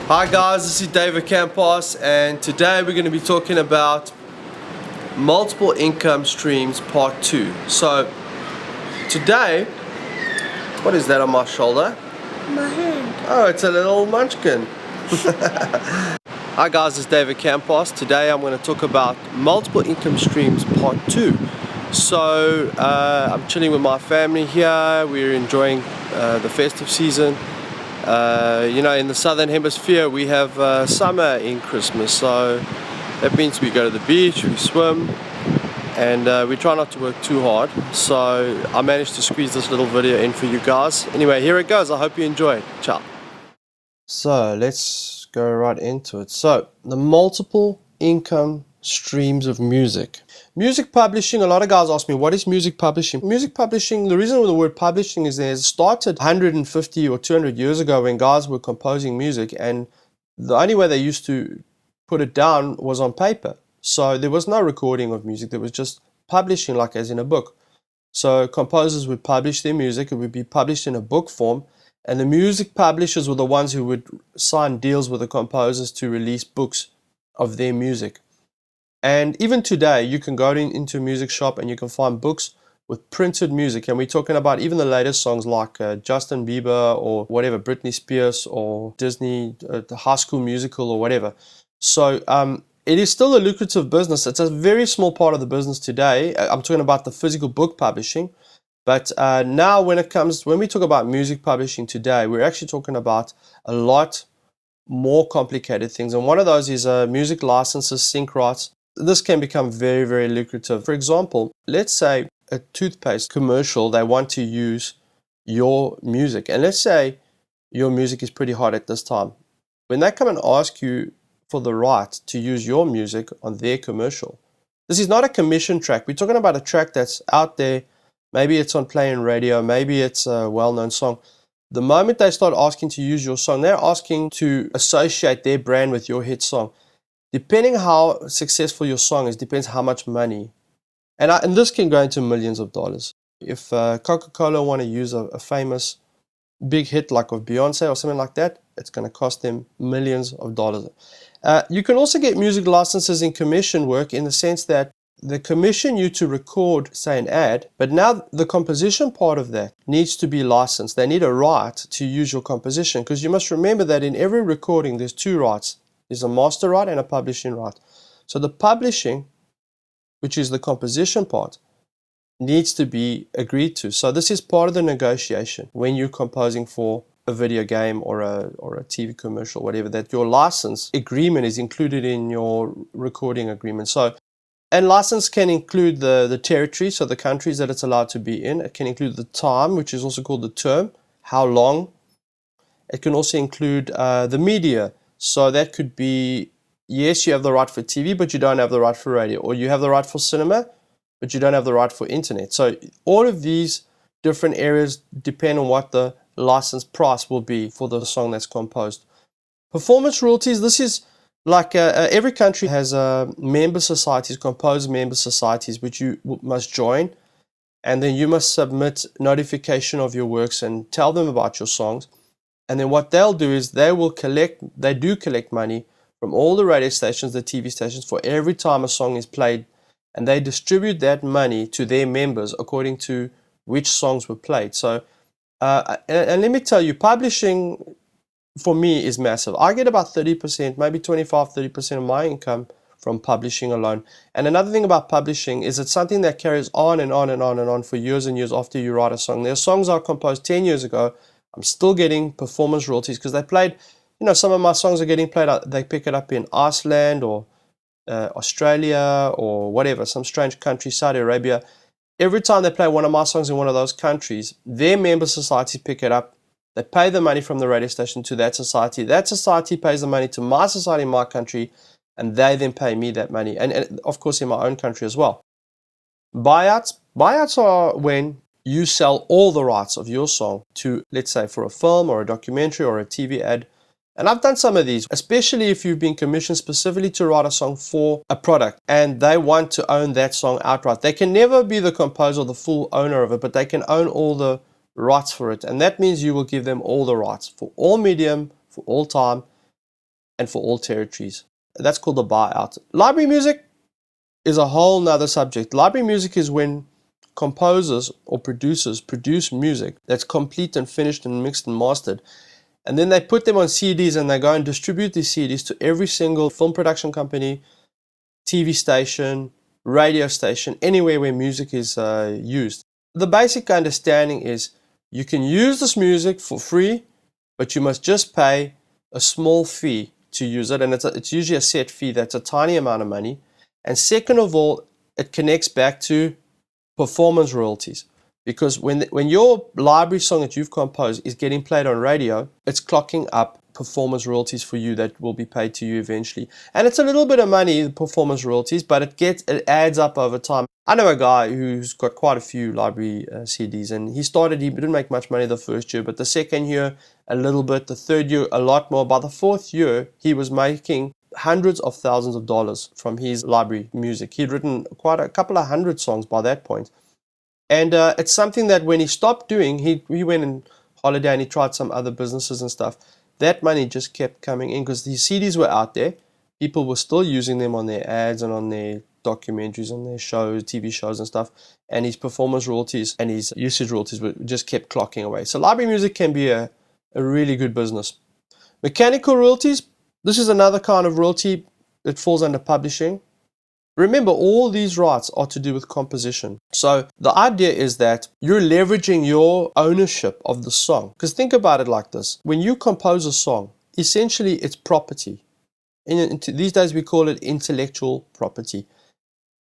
Hi guys, this is David Campos, and today we're going to be talking about multiple income streams part 2. So today, what is that on my shoulder? My hand. Oh, it's a little munchkin. Hi guys, this is David Campos. Today I'm going to talk about multiple income streams part 2. So I'm chilling with my family here. We're enjoying the festive season. In the southern hemisphere we have summer in Christmas, so that means we go to the beach, we swim, and we try not to work too hard. So I managed to squeeze this little video in for you guys. Anyway, here it goes. I hope you enjoy it. Ciao. So let's go right into it. So the multiple income streams of music. Music publishing, a lot of guys ask me, what is music publishing? Music publishing, the reason the word publishing is there, it started 150 or 200 years ago when guys were composing music, and the only way they used to put it down was on paper. So there was no recording of music, there was just publishing, like as in a book. So composers would publish their music, it would be published in a book form, and the music publishers were the ones who would sign deals with the composers to release books of their music. And even today, you can go into a music shop and you can find books with printed music. And we're talking about even the latest songs like Justin Bieber or whatever, Britney Spears or Disney, the High School Musical or whatever. So it is still a lucrative business. It's a very small part of the business today. I'm talking about the physical book publishing. But now when we talk about music publishing today, we're actually talking about a lot more complicated things. And one of those is music licenses, sync rights. This can become very, very lucrative. For example, let's say a toothpaste commercial, they want to use your music. And let's say your music is pretty hot at this time. When they come and ask you for the right to use your music on their commercial, this is not a commission track. We're talking about a track that's out there. Maybe it's on playing radio. Maybe it's a well-known song. The moment they start asking to use your song, they're asking to associate their brand with your hit song. Depending how successful your song is, depends how much money. And this can go into millions of dollars. If Coca-Cola want to use a famous big hit like of Beyonce or something like that, it's going to cost them millions of dollars. You can also get music licenses in commission work in the sense that they commission you to record, say, an ad, but now the composition part of that needs to be licensed. They need a right to use your composition, because you must remember that in every recording there's two rights. There's a master right and a publishing right. So the publishing, which is the composition part, needs to be agreed to. So this is part of the negotiation when you're composing for a video game or a TV commercial, whatever, that your license agreement is included in your recording agreement. And license can include the territory, so the countries that it's allowed to be in. It can include the time, which is also called the term, how long. It can also include the media. So that could be, yes, you have the right for TV, but you don't have the right for radio. Or you have the right for cinema, but you don't have the right for internet. So all of these different areas depend on what the license price will be for the song that's composed. Performance royalties, this is like every country has member societies, composed member societies, which you must join. And then you must submit notification of your works and tell them about your songs. And then what they'll do is they do collect money from all the radio stations, the TV stations, for every time a song is played. And they distribute that money to their members according to which songs were played. So, and let me tell you, publishing for me is massive. I get about 30%, maybe 25-30% of my income from publishing alone. And another thing about publishing is it's something that carries on and on and on and on for years and years after you write a song. There are songs I composed 10 years ago. I'm still getting performance royalties because they played, some of my songs are getting played, they pick it up in Iceland or Australia or whatever, some strange country, Saudi Arabia. Every time they play one of my songs in one of those countries, their member societies pick it up. They pay the money from the radio station to that society. That society pays the money to my society in my country, and they then pay me that money. And of course in my own country as well. Buyouts are when you sell all the rights of your song to, let's say, for a film or a documentary or a TV ad. And I've done some of these, especially if you've been commissioned specifically to write a song for a product and they want to own that song outright. They can never be the composer or the full owner of it, but they can own all the rights for it. And that means you will give them all the rights for all medium, for all time. and for all territories. That's called the buyout. Library music is a whole nother subject. Library music is when composers or producers produce music that's complete and finished and mixed and mastered, and then they put them on CDs and they go and distribute these CDs to every single film production company, TV station, radio station, anywhere where music is used. The basic understanding is you can use this music for free, but you must just pay a small fee to use it, and it's usually a set fee that's a tiny amount of money. And second of all, it connects back to performance royalties, because when your library song that you've composed is getting played on radio, it's clocking up performance royalties for you that will be paid to you eventually. And it's a little bit of money, the performance royalties, but it adds up over time. I know a guy who's got quite a few library CDs, and he didn't make much money the first year, but the second year a little bit, the third year a lot more. By the fourth year he was making hundreds of thousands of dollars from his library music. He'd written quite a couple of hundred songs by that point. And it's something that when he stopped doing, he went on holiday and he tried some other businesses and stuff. That money just kept coming in because these CDs were out there. People were still using them on their ads and on their documentaries, on their shows, TV shows and stuff. And his performance royalties and his usage royalties just kept clocking away. So library music can be a really good business. Mechanical royalties, this is another kind of royalty that falls under publishing. Remember, all these rights are to do with composition. So the idea is that you're leveraging your ownership of the song. Because think about it like this. When you compose a song, essentially it's property. These days we call it intellectual property.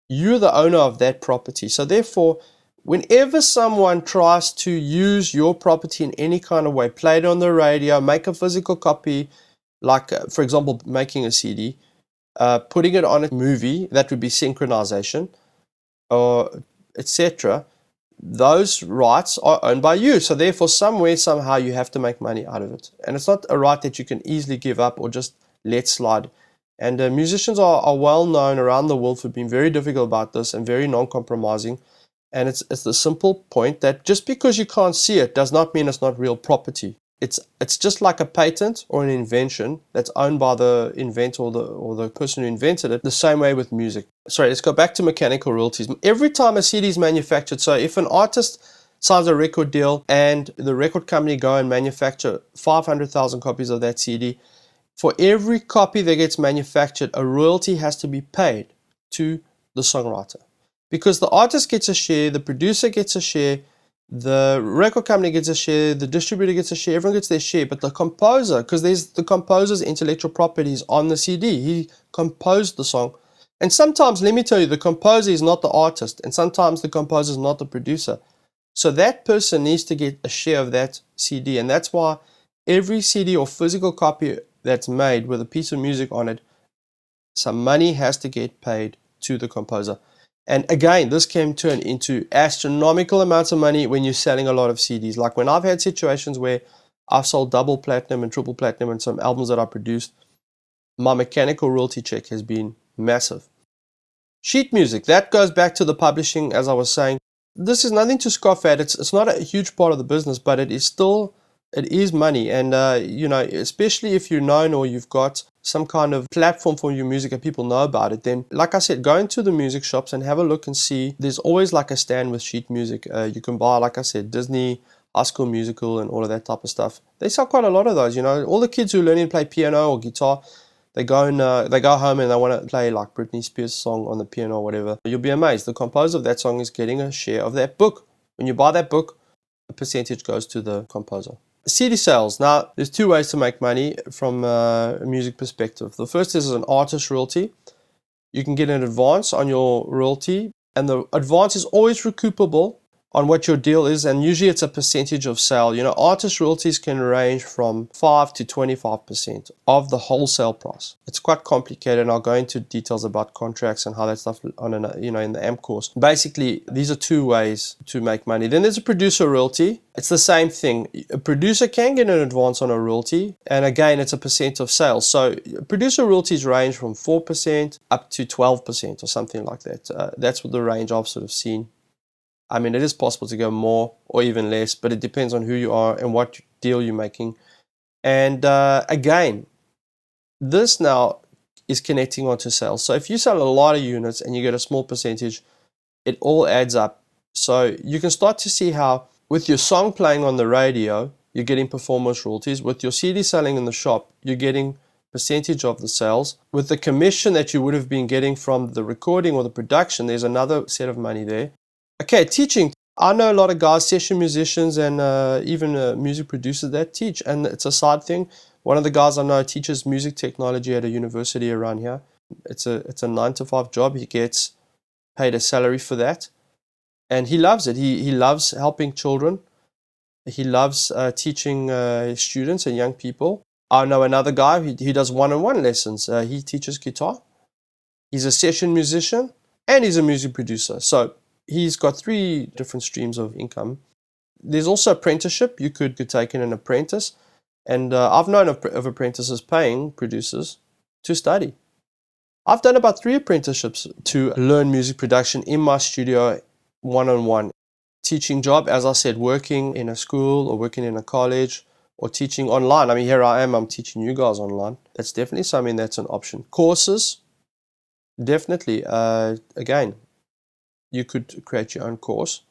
You're the owner of that property. So therefore, whenever someone tries to use your property in any kind of way, play it on the radio, make a physical copy, like for example, making a CD, putting it on a movie, that would be synchronization, or etc. Those rights are owned by you. So therefore, somewhere, somehow, you have to make money out of it. And it's not a right that you can easily give up or just let slide. And musicians are well known around the world for being very difficult about this and very non-compromising. And it's the simple point that just because you can't see it does not mean it's not real property. It's just like a patent or an invention that's owned by the inventor or the person who invented it, the same way with music. Sorry, let's go back to mechanical royalties. Every time a CD is manufactured, so if an artist signs a record deal and the record company go and manufacture 500,000 copies of that CD, for every copy that gets manufactured, a royalty has to be paid to the songwriter. Because the artist gets a share, the producer gets a share, the record company gets a share, the distributor gets a share, everyone gets their share, but the composer, because there's the composer's intellectual properties on the CD, he composed the song. And sometimes, let me tell you, the composer is not the artist, and sometimes the composer is not the producer. So that person needs to get a share of that CD, and that's why every CD or physical copy that's made with a piece of music on it, some money has to get paid to the composer. And again, this can turn into astronomical amounts of money when you're selling a lot of CDs. Like when I've had situations where I've sold double platinum and triple platinum and some albums that I produced, my mechanical royalty check has been massive. Sheet music, that goes back to the publishing, as I was saying. This is nothing to scoff at. It's not a huge part of the business, but it is money. And, especially if you're known or you've got some kind of platform for your music and people know about it, then, like I said, go into the music shops and have a look and see. There's always like a stand with sheet music. You can buy, like I said, Disney, High School Musical and all of that type of stuff. They sell quite a lot of those, all the kids who are learning to play piano or guitar, they go home and they want to play like Britney Spears' song on the piano or whatever. You'll be amazed. The composer of that song is getting a share of that book. When you buy that book, a percentage goes to the composer. CD sales. Now, there's two ways to make money from a music perspective. The first is an artist royalty. You can get an advance on your royalty, and the advance is always recoupable on what your deal is, and usually it's a percentage of sale. Artist royalties can range from 5 to 25% of the wholesale price. It's quite complicated, and I'll go into details about contracts and how that stuff in the AMP course. Basically, these are two ways to make money. Then there's a producer royalty. It's the same thing. A producer can get an advance on a royalty, and again, it's a percent of sales. So producer royalties range from 4% up to 12% or something like that. That's what the range I've sort of seen. I mean, it is possible to go more or even less, but it depends on who you are and what deal you're making. And again, This now is connecting onto sales. So if you sell a lot of units and you get a small percentage, it all adds up. So you can start to see how with your song playing on the radio, you're getting performance royalties. With your CD selling in the shop, you're getting percentage of the sales. With the commission that you would have been getting from the recording or the production, there's another set of money there. Okay, teaching. I know a lot of guys, session musicians and even music producers that teach, and it's a side thing. One of the guys I know teaches music technology at a university around here. It's a 9-to-5 job. He gets paid a salary for that, and he loves it. He loves helping children. He loves teaching students and young people. I know another guy, he does one-on-one lessons. He teaches guitar. He's a session musician and he's a music producer. So he's got 3 different streams of income. There's also apprenticeship. You could take in an apprentice. And I've known of apprentices paying producers to study. I've done about 3 apprenticeships to learn music production in my studio, one-on-one. Teaching job, as I said, working in a school or working in a college or teaching online. I mean, here I am, I'm teaching you guys online. That's definitely something that's an option. Courses, definitely. Again, you could create your own course.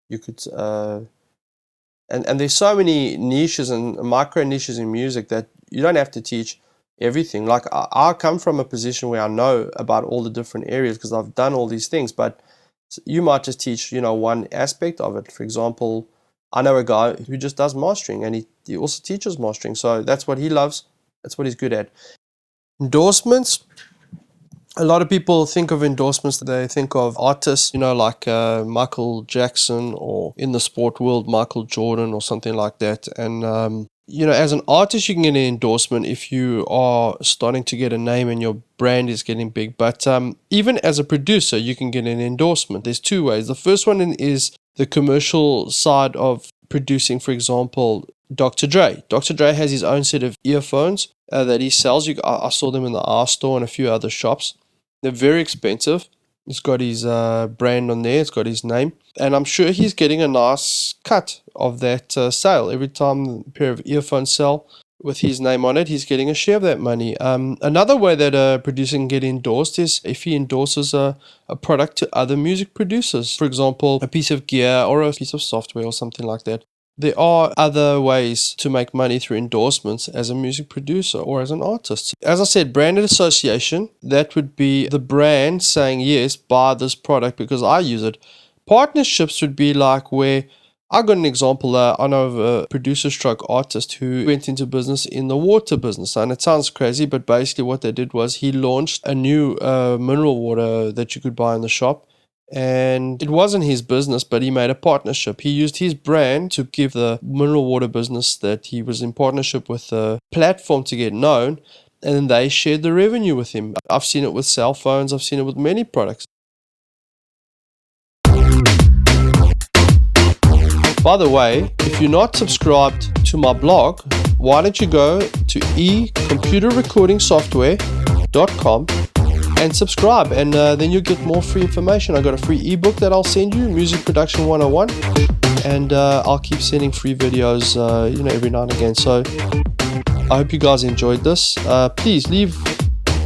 You could, and there's so many niches and micro niches in music that you don't have to teach everything. Like I come from a position where I know about all the different areas because I've done all these things, but you might just teach, one aspect of it. For example, I know a guy who just does mastering and he also teaches mastering. So that's what he loves. That's what he's good at. Endorsements. A lot of people think of endorsements, they think of artists, like Michael Jackson, or in the sport world, Michael Jordan or something like that. And, as an artist, you can get an endorsement if you are starting to get a name and your brand is getting big. But even as a producer, you can get an endorsement. There's 2 ways. The first one is the commercial side of producing, for example, Dr. Dre. Dr. Dre has his own set of earphones that he sells. I saw them in the R store and a few other shops. They're very expensive. It's got his brand on there. It's got his name. And I'm sure he's getting a nice cut of that sale. Every time a pair of earphones sell with his name on it, he's getting a share of that money. Another way that a producer can get endorsed is if he endorses a product to other music producers. For example, a piece of gear or a piece of software or something like that. There are other ways to make money through endorsements as a music producer or as an artist. As I said, branded association, that would be the brand saying, yes, buy this product because I use it. Partnerships would be like where, I got an example, I know of a producer stroke artist who went into business in the water business. And it sounds crazy, but basically what they did was he launched a new mineral water that you could buy in the shop. And it wasn't his business, but he made a partnership. He used his brand to give the mineral water business that he was in partnership with a platform to get known, and then they shared the revenue with him. I've seen it with cell phones. I've seen it with many products. By the way, if you're not subscribed to my blog, why don't you go to ecomputerrecordingsoftware.com and subscribe, and then you'll get more free information. I got a free ebook that I'll send you, Music Production 101, and I'll keep sending free videos every now and again. So I hope you guys enjoyed this. Please leave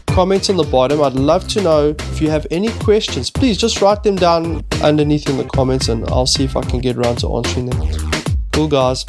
comments on the bottom. I'd love to know if you have any questions. Please just write them down underneath in the comments and I'll see if I can get around to answering them. Cool, guys.